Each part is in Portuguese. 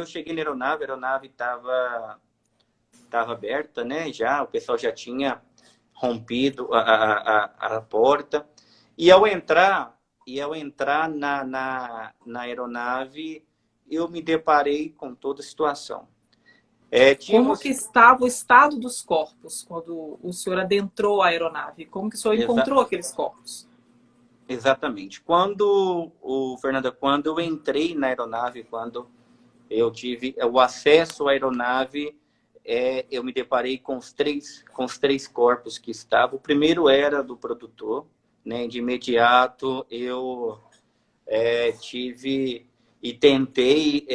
eu cheguei na aeronave, a aeronave estava aberta, né? Já, o pessoal já tinha rompido a porta. E ao entrar na aeronave, eu me deparei com toda a situação. Como que estava o estado dos corpos quando o senhor adentrou a aeronave? Como que o senhor encontrou aqueles corpos? Exatamente. Fernanda, quando eu entrei na aeronave, quando eu tive o acesso à aeronave, eu me deparei com os três corpos que estavam. O primeiro era do produtor, né? De imediato eu tive e tentei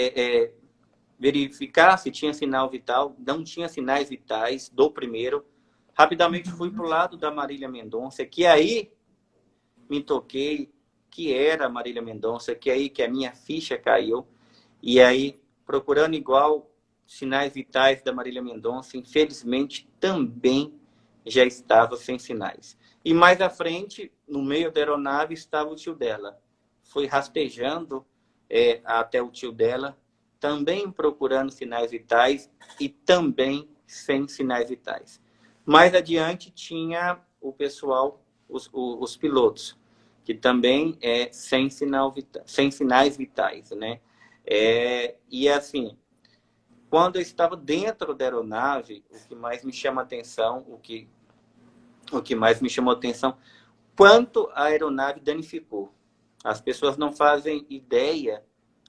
verificar se tinha sinal vital. Não tinha sinais vitais do primeiro. Rapidamente fui para o lado da Marília Mendonça, que aí me toquei que era a Marília Mendonça, que aí que a minha ficha caiu. E aí, procurando igual sinais vitais da Marília Mendonça, infelizmente também já estava sem sinais. E mais à frente, no meio da aeronave, estava o tio dela. Foi rastejando até o tio dela, também procurando sinais vitais e também sem sinais vitais. Mais adiante tinha o pessoal, os pilotos, que também sem sinais vitais, né? E assim, quando eu estava dentro da aeronave, o que mais me chama atenção, quanto a aeronave danificou. As pessoas não fazem ideia,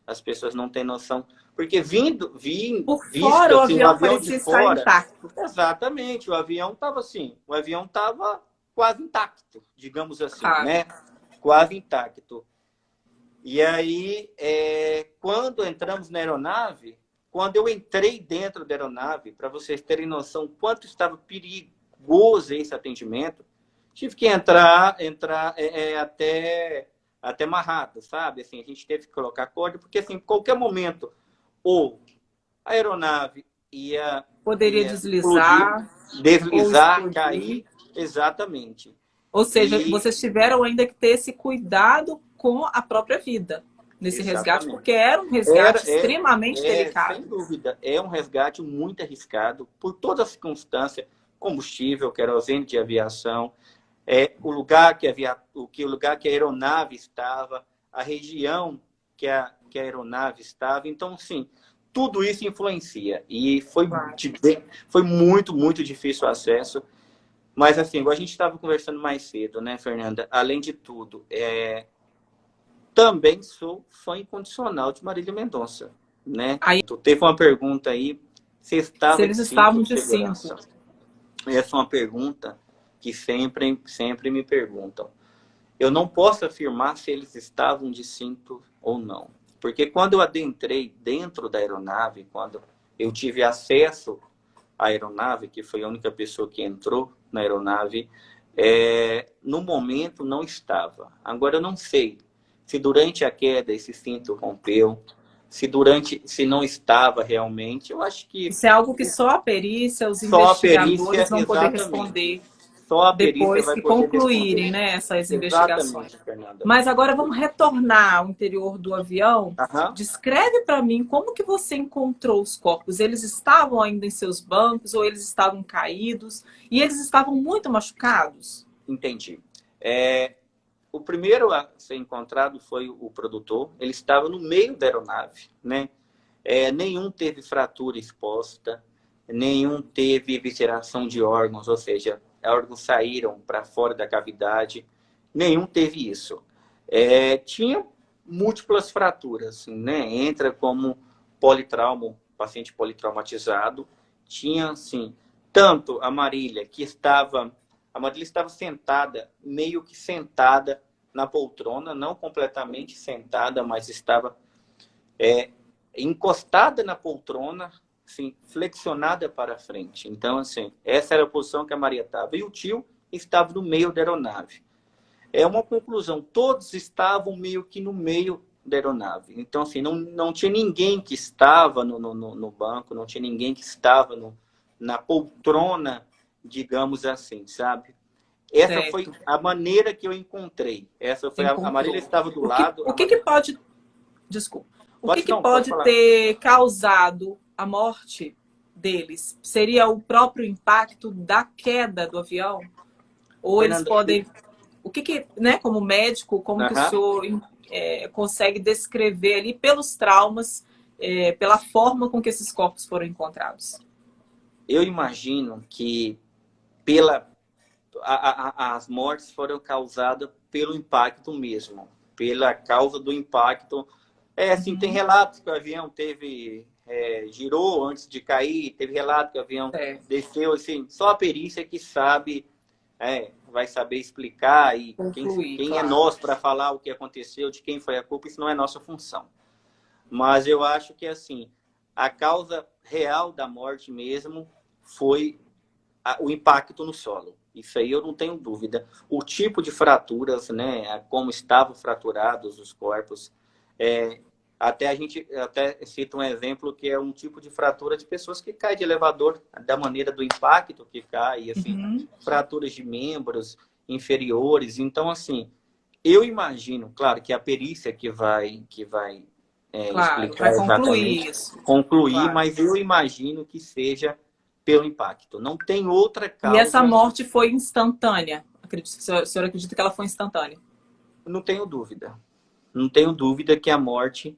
as pessoas não têm noção, porque Por fora, o assim, avião parecia estar intacto. Exatamente, o avião estava quase intacto, digamos assim, né? Quase intacto. E aí, quando entramos na aeronave, quando eu entrei dentro da aeronave, para vocês terem noção quanto estava perigoso esse atendimento, tive que entrar até amarrado, sabe? Assim, a gente teve que colocar corda, porque assim, em qualquer momento, ou a aeronave poderia deslizar, cair, exatamente. Ou seja, vocês tiveram ainda que ter esse cuidado com a própria vida nesse resgate, porque era um resgate extremamente delicado. Sem dúvida, é um resgate muito arriscado por toda a circunstância, combustível, querosene de aviação, o lugar que a aeronave estava, a região que a aeronave estava. Então, sim, tudo isso influencia. E foi muito, muito difícil o acesso. Mas, assim, igual a gente estava conversando mais cedo, né, Fernanda? Além de tudo, também sou fã incondicional de Marília Mendonça, né? Tu teve uma pergunta aí, se eles estavam de cinto. Essa é uma pergunta que sempre me perguntam. Eu não posso afirmar se eles estavam de cinto ou não. Porque quando eu adentrei dentro da aeronave, quando eu tive acesso à aeronave, que foi a única pessoa que entrou na aeronave, no momento não estava. Agora eu não sei se durante a queda esse cinto rompeu, se não estava realmente. Eu acho que isso é algo que só a perícia, os investigadores vão poder responder depois que concluírem, né, essas investigações. Fernanda. Mas agora vamos retornar ao interior do avião. Descreve para mim como que você encontrou os corpos. Eles estavam ainda em seus bancos ou eles estavam caídos? E eles estavam muito machucados? Entendi. O primeiro a ser encontrado foi o produtor. Ele estava no meio da aeronave, né? Nenhum teve fratura exposta, nenhum teve evisceração de órgãos, ou seja, órgãos saíram para fora da cavidade. Nenhum teve isso. Tinha múltiplas fraturas, né? Entra como politrauma, paciente politraumatizado. Tinha, assim, tanto a Marília, a Marília estava sentada, meio que sentada na poltrona, não completamente sentada, mas estava encostada na poltrona, assim, flexionada para frente. Então, assim, essa era a posição que a Maria estava. E o tio estava no meio da aeronave. É uma conclusão, todos estavam meio que no meio da aeronave. Então, assim, não tinha ninguém que estava no banco, não tinha ninguém que estava na poltrona, digamos assim, sabe? Essa foi a maneira que eu encontrei. Essa foi a Marília estava do lado. O que pode... Desculpa. O que pode ter causado a morte deles? Seria o próprio impacto da queda do avião? Ou Fernanda, eles podem... O que né, como médico, como que o senhor consegue descrever ali pelos traumas, pela forma com que esses corpos foram encontrados? Eu imagino que as mortes foram causadas pelo impacto mesmo, pela causa do impacto. Assim, tem relatos que o avião girou antes de cair, teve relato que o avião desceu, assim, só a perícia que sabe, vai saber explicar, e quem é nós para falar o que aconteceu, de quem foi a culpa, isso não é nossa função. Mas eu acho que, assim, a causa real da morte mesmo foi o impacto no solo. Isso aí eu não tenho dúvida. O tipo de fraturas, né, como estavam fraturados os corpos, até cita um exemplo que é um tipo de fratura de pessoas que caem de elevador, da maneira do impacto que cai, assim, fraturas de membros inferiores. Então, assim, eu imagino, claro, que a perícia que vai explicar exatamente, concluir, mas eu imagino que seja pelo impacto. Não tem outra causa. E essa morte foi instantânea? O senhor acredita que ela foi instantânea? Não tenho dúvida. Não tenho dúvida que a morte...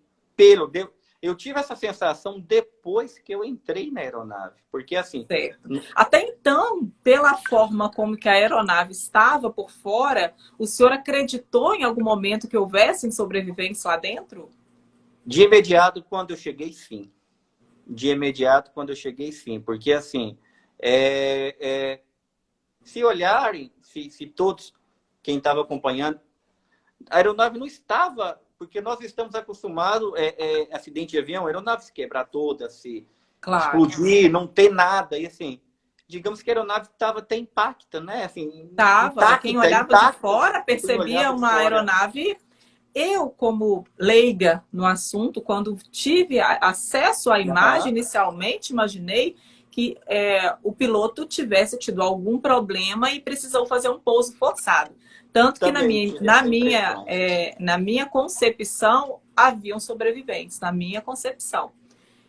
Eu tive essa sensação depois que eu entrei na aeronave. Porque, assim... Certo. Até então, pela forma como que a aeronave estava por fora, o senhor acreditou em algum momento que houvessem sobreviventes lá dentro? De imediato, quando eu cheguei, sim. De imediato, quando eu cheguei, sim. Porque, assim, se olharem, se todos, quem estava acompanhando, a aeronave não estava... Porque nós estamos acostumados, acidente de avião, a aeronave se quebrar toda, se explodir, não ter nada. E, assim, digamos que a aeronave estava até intacta, né? Assim, intacta, quem olhava de fora percebia uma aeronave... Eu, como leiga no assunto, quando tive acesso à imagem, inicialmente imaginei que o piloto tivesse tido algum problema e precisou fazer um pouso forçado. Tanto que na minha concepção, haviam sobreviventes, na minha concepção.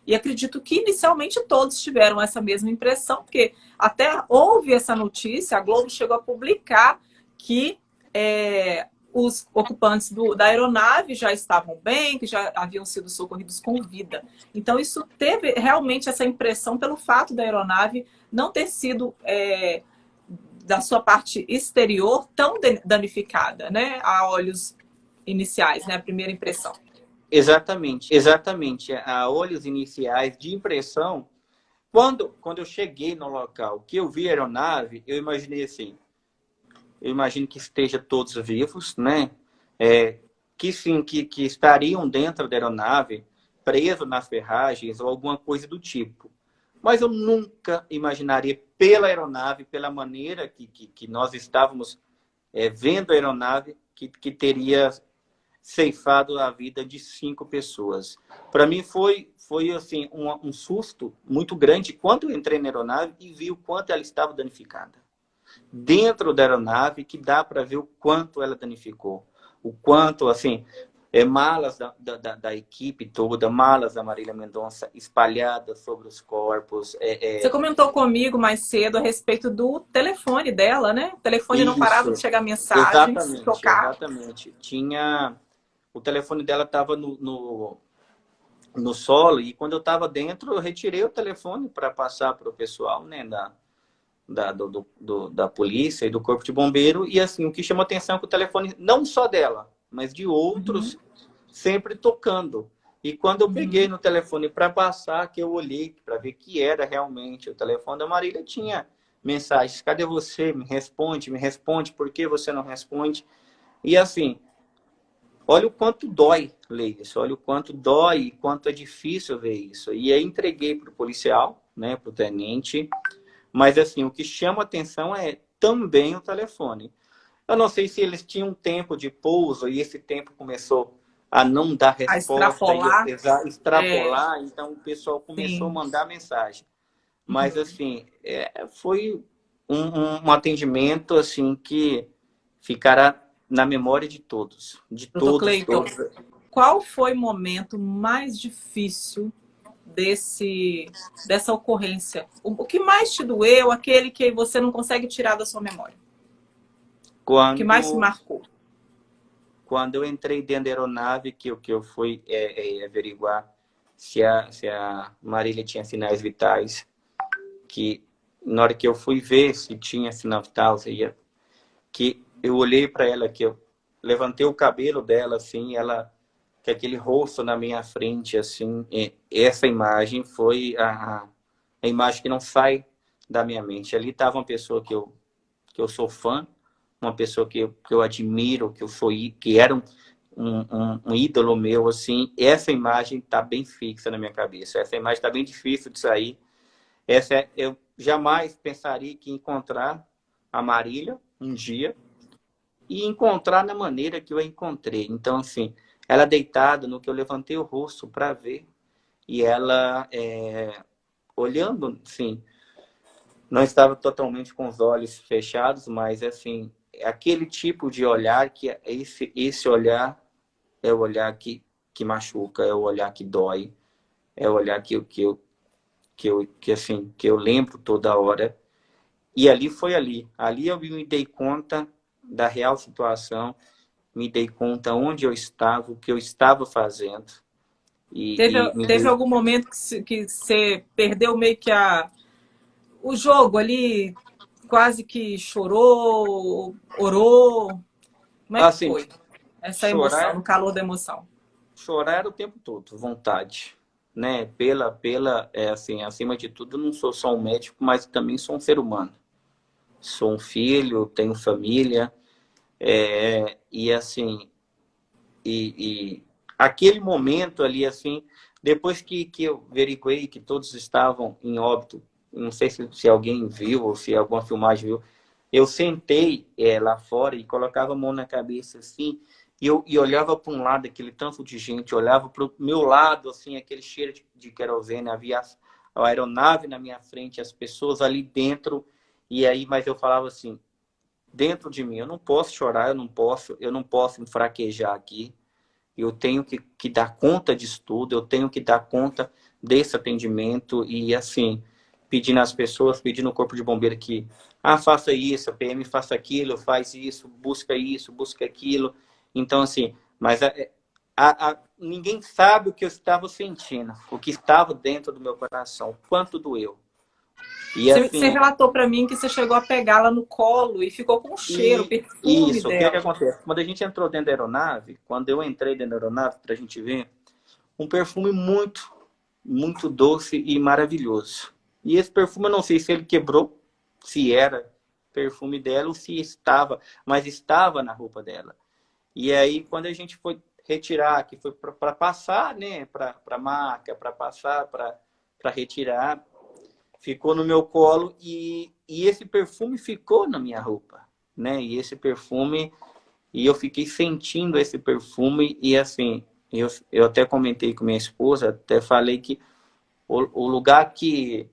E acredito que inicialmente todos tiveram essa mesma impressão, porque até houve essa notícia, a Globo chegou a publicar que... os ocupantes da aeronave já estavam bem, que já haviam sido socorridos com vida. Então, isso teve realmente essa impressão pelo fato da aeronave não ter sido, da sua parte exterior, tão danificada, né? A olhos iniciais, né? A primeira impressão. Exatamente, exatamente. A olhos iniciais de impressão, quando eu cheguei no local, que eu vi a aeronave, eu imaginei assim... Eu imagino que estejam todos vivos, né? Que sim, que estariam dentro da aeronave, presos nas ferragens ou alguma coisa do tipo. Mas eu nunca imaginaria pela aeronave, pela maneira que nós estávamos vendo a aeronave, que teria ceifado a vida de 5 pessoas. Para mim foi assim, um susto muito grande quando eu entrei na aeronave e vi o quanto ela estava danificada. Dentro da aeronave, que dá para ver o quanto ela danificou. O quanto, assim, malas da equipe toda, malas da Marília Mendonça espalhadas sobre os corpos. Você comentou comigo mais cedo a respeito do telefone dela, né? O telefone não parava de chegar mensagens, tocar. Exatamente. O telefone dela estava no solo, e quando eu estava dentro, eu retirei o telefone para passar para o pessoal, né, da polícia e do corpo de bombeiro. E, assim, o que chama atenção é que o telefone, não só dela, mas de outros, sempre tocando. E quando eu peguei no telefone para passar, que eu olhei para ver que era realmente o telefone da Marília, tinha mensagens: cadê você? Me responde, por que você não responde? E, assim, olha o quanto dói ler isso, olha o quanto dói e quanto é difícil ver isso. E aí entreguei para o policial, né, para o tenente. Mas, assim, o que chama atenção é também o telefone. Eu não sei se eles tinham tempo de pouso e esse tempo começou a não dar resposta. Extrapolar. Então, o pessoal começou a mandar mensagem. Mas, assim, foi um atendimento, assim, que ficará na memória de todos. De todos. qual foi o momento mais difícil dessa ocorrência? O que mais te doeu, aquele que você não consegue tirar da sua memória? O que mais te marcou? Quando eu entrei dentro da aeronave, que eu fui averiguar se a Marília tinha sinais vitais, que na hora que eu fui ver se tinha sinal vital, que eu olhei para ela, que eu levantei o cabelo dela, assim, ela, que aquele rosto na minha frente, assim, essa imagem foi a imagem que não sai da minha mente. Ali estava uma pessoa que eu sou fã, uma pessoa que eu admiro, que era um ídolo meu, assim. Essa imagem está bem fixa na minha cabeça. Essa imagem está bem difícil de sair. Eu jamais pensaria que encontrar a Marília um dia e encontrar na maneira que eu a encontrei. Então, assim, ela deitada, no que eu levantei o rosto para ver, e ela olhando, assim, não estava totalmente com os olhos fechados, mas, assim, aquele tipo de olhar, que esse olhar é o olhar que machuca, é o olhar que dói, é o olhar que eu lembro toda hora. E ali foi ali. Ali eu me dei conta da real situação, me dei conta onde eu estava, o que eu estava fazendo. Teve algum momento que você perdeu meio que o jogo ali, quase que chorou, orou? Como é que foi essa emoção, no calor da emoção? Chorar o tempo todo, vontade, né? Assim, acima de tudo, não sou só um médico, mas também sou um ser humano. Sou um filho, tenho família, e assim, aquele momento ali, assim, depois que eu averiguei que todos estavam em óbito, não sei se alguém viu ou se alguma filmagem viu, eu sentei lá fora e colocava a mão na cabeça, assim, e olhava para um lado, aquele tanto de gente, olhava para o meu lado, assim, aquele cheiro de querosene, havia a aeronave na minha frente, as pessoas ali dentro, e aí, mas eu falava assim, dentro de mim, eu não posso chorar, eu não posso me fraquejar aqui, eu tenho que dar conta disso tudo, eu tenho que dar conta desse atendimento e, assim, pedindo às pessoas, pedindo ao Corpo de Bombeiro que, faça isso, a PM faça aquilo, faz isso, busca aquilo. Então, assim, mas ninguém sabe o que eu estava sentindo, o que estava dentro do meu coração, o quanto doeu. E, assim, você relatou para mim que você chegou a pegá-la no colo e ficou com o cheiro, o perfume isso, dela. O que acontece? Quando a gente entrou dentro da aeronave, quando eu entrei dentro da aeronave, para a gente ver, um perfume muito, muito doce e maravilhoso. E esse perfume, eu não sei se ele quebrou, se era perfume dela ou se estava, mas estava na roupa dela. E aí, quando a gente foi retirar, que foi para passar, né, para a marca, para passar, para retirar, ficou no meu colo e esse perfume ficou na minha roupa, né? E esse perfume, e eu fiquei sentindo esse perfume e, assim, eu até comentei com minha esposa, até falei que o lugar que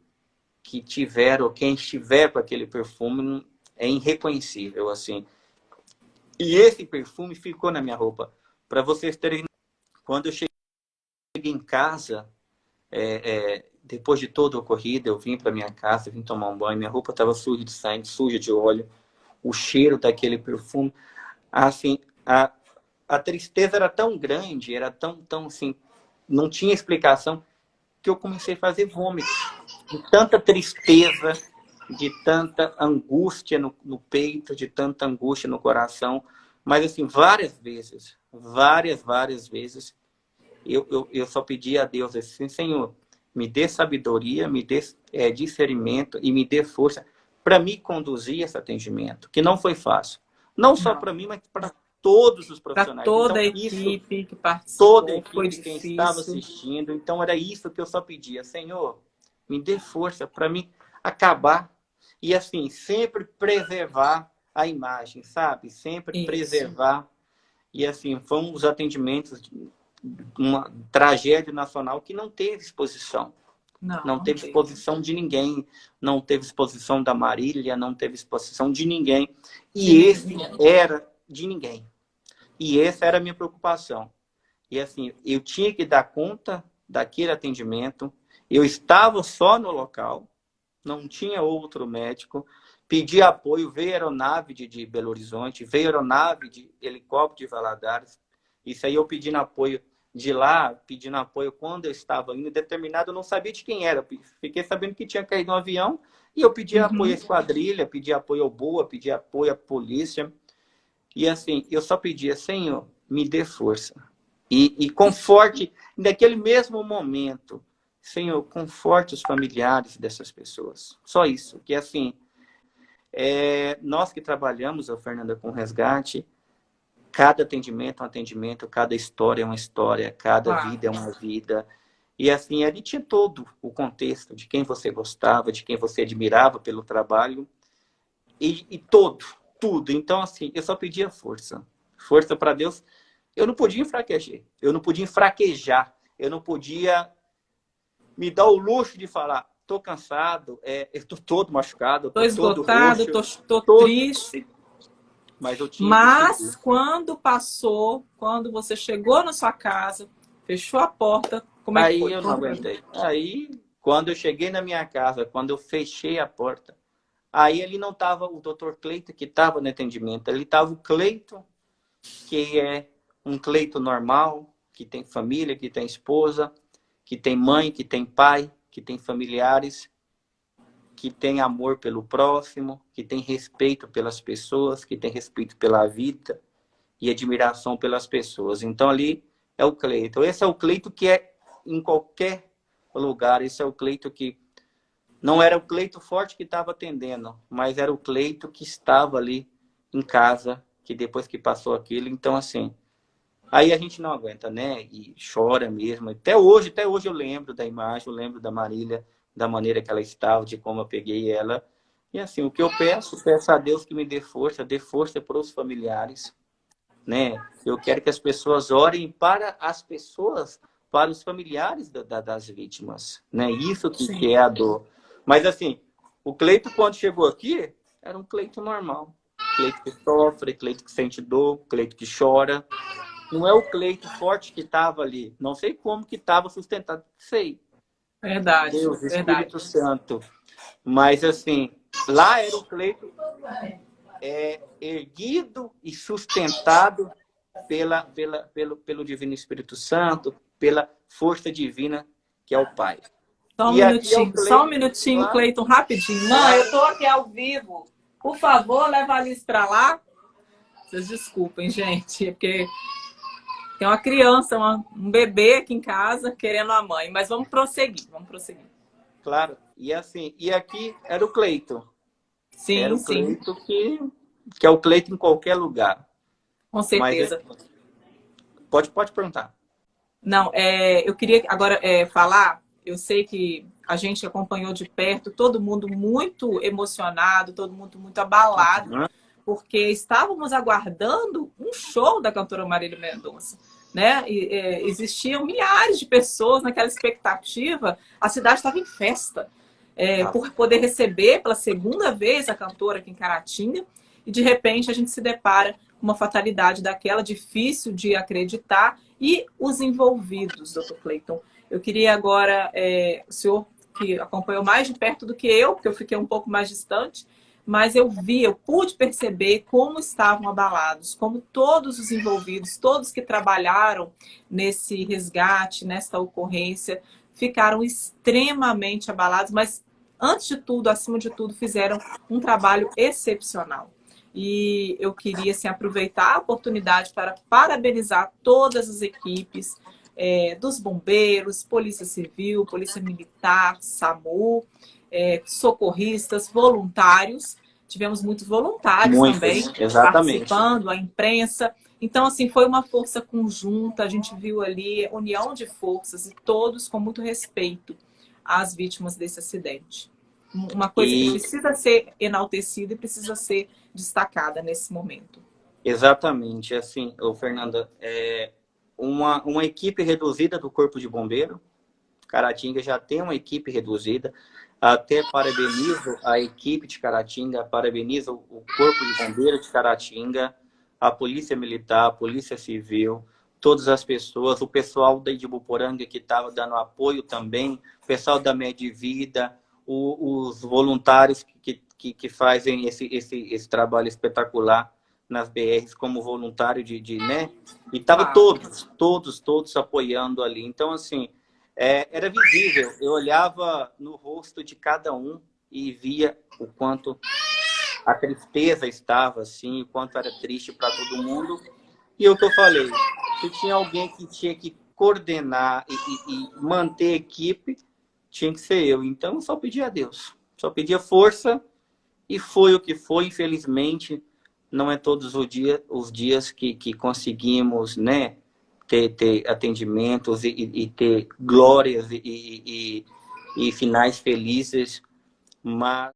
tiver, ou quem estiver com aquele perfume é irreconhecível, assim. E esse perfume ficou na minha roupa. Para vocês terem, quando eu cheguei em casa, depois de toda a ocorrida, eu vim para minha casa, vim tomar um banho, minha roupa estava suja de sangue, suja de óleo, o cheiro daquele perfume, assim, a tristeza era tão grande, era tão assim, não tinha explicação, que eu comecei a fazer vômito, de tanta tristeza, de tanta angústia no peito, de tanta angústia no coração, mas assim, várias vezes, eu só pedi a Deus assim, Senhor, me dê sabedoria, me dê discernimento e me dê força para me conduzir esse atendimento, que não foi fácil. Não só para mim, mas para todos os profissionais. Para toda a equipe que participou, toda a equipe, quem estava assistindo. Então, era isso que eu só pedia. Senhor, me dê força para me acabar. E, assim, sempre preservar a imagem, sabe? Sempre preservar. E, assim, foram os atendimentos... uma tragédia nacional que não teve exposição. Não teve exposição de ninguém. Não teve exposição da Marília, não teve exposição de ninguém. E esse era de ninguém. E essa era a minha preocupação. E assim, eu tinha que dar conta daquele atendimento. Eu estava só no local, não tinha outro médico. Pedi apoio, veio aeronave de Belo Horizonte, veio aeronave de helicóptero de Valadares. Isso aí eu pedindo apoio de lá, pedindo apoio quando eu estava indo, determinado, eu não sabia de quem era. Fiquei sabendo que tinha caído um avião e eu pedi apoio à esquadrilha, pedi apoio ao BOA, pedi apoio à polícia. E assim, eu só pedia, Senhor, me dê força. E conforte, naquele mesmo momento, Senhor, conforte os familiares dessas pessoas. Só isso, que assim, nós que trabalhamos, Fernanda, com resgate, cada atendimento é um atendimento, cada história é uma história, cada vida é uma vida. E assim, ali tinha todo o contexto de quem você gostava, de quem você admirava pelo trabalho, e tudo. Então, assim, eu só pedia força. Força para Deus. Eu não podia enfraquecer, eu não podia fraquejar, eu não podia me dar o luxo de falar, tô cansado, eu tô todo machucado, tô todo esgotado, roxo, tô triste. Mas quando passou, quando você chegou na sua casa, fechou a porta, como é que foi? Aí eu não aguentei. Aí, quando eu cheguei na minha casa, quando eu fechei a porta, aí ele não estava o doutor Cleito que estava no atendimento, ele estava o Cleito, que é um Cleito normal, que tem família, que tem esposa, que tem mãe, que tem pai, que tem familiares, que tem amor pelo próximo, que tem respeito pelas pessoas, que tem respeito pela vida e admiração pelas pessoas. Então ali é o Cleito. Esse é o Cleito que é em qualquer lugar. Esse é o Cleito que não era o Cleito forte que estava atendendo, mas era o Cleito que estava ali em casa, que depois que passou aquilo. Então, assim, aí a gente não aguenta, né? E chora mesmo. Até hoje eu lembro da imagem, eu lembro da Marília, da maneira que ela estava, de como eu peguei ela. E assim, o que eu peço a Deus que me dê força para os familiares, né? Eu quero que as pessoas orem para as pessoas, para os familiares das vítimas, né? Isso que é a dor. Mas assim, o Cleito, quando chegou aqui, era um Cleito normal. Cleito que sofre, Cleito que sente dor, Cleito que chora. Não é o Cleito forte que estava ali. Não sei como que estava sustentado. Sei. Verdade, Deus, verdade. Espírito Santo. Mas assim, lá era o Cleito erguido e sustentado pelo Divino Espírito Santo, pela força divina que é o Pai. Só um minutinho, Cleiton, rapidinho. Mãe, eu tô aqui ao vivo. Por favor, leva a Alice para lá. Vocês desculpem, gente, porque tem uma criança, um bebê aqui em casa querendo a mãe. Mas vamos prosseguir. Claro. E assim, e aqui era o Cleiton. Sim, era o Cleito que é o Cleito em qualquer lugar. Com certeza. Mas, pode perguntar. Não, eu queria agora falar, eu sei que a gente acompanhou de perto, todo mundo muito emocionado, todo mundo muito abalado, porque estávamos aguardando um show da cantora Marília Mendonça, né? Existiam milhares de pessoas naquela expectativa, a cidade estava em festa, por poder receber pela segunda vez a cantora aqui em Caratinga, e de repente a gente se depara com uma fatalidade daquela, difícil de acreditar, e os envolvidos, doutor Cleiton. Eu queria agora, o senhor que acompanhou mais de perto do que eu, porque eu fiquei um pouco mais distante, mas eu pude perceber como estavam abalados, como todos os envolvidos, todos que trabalharam nesse resgate, nessa ocorrência, ficaram extremamente abalados, mas antes de tudo, acima de tudo, fizeram um trabalho excepcional. E eu queria assim, aproveitar a oportunidade para parabenizar todas as equipes dos bombeiros, Polícia Civil, Polícia Militar, SAMU, socorristas, voluntários. Tivemos muitos voluntários também participando, a imprensa. Então, assim, foi uma força conjunta, a gente viu ali união de forças e todos com muito respeito às vítimas desse acidente. Uma coisa que precisa ser enaltecida e precisa ser destacada nesse momento. Exatamente. Assim, Fernanda, uma equipe reduzida do Corpo de Bombeiro. Caratinga já tem uma equipe reduzida. Até parabenizo a equipe de Caratinga, parabenizo o Corpo de Bombeiro de Caratinga, a Polícia Militar, a Polícia Civil, todas as pessoas, o pessoal da Idibuporanga que estava dando apoio também, o pessoal da Medvida, os voluntários que fazem esse trabalho espetacular nas BRs como voluntário né? E tava todos apoiando ali. Então, assim, era visível. Eu olhava no rosto de cada um e via o quanto a tristeza estava, assim, o quanto era triste para todo mundo. E o que eu falei, se tinha alguém que tinha que coordenar e manter a equipe, tinha que ser eu. Então, eu só pedia a Deus. Só pedia força e foi o que foi. Infelizmente, não é todos os dias que conseguimos, né, ter atendimentos e ter glórias e finais felizes, mas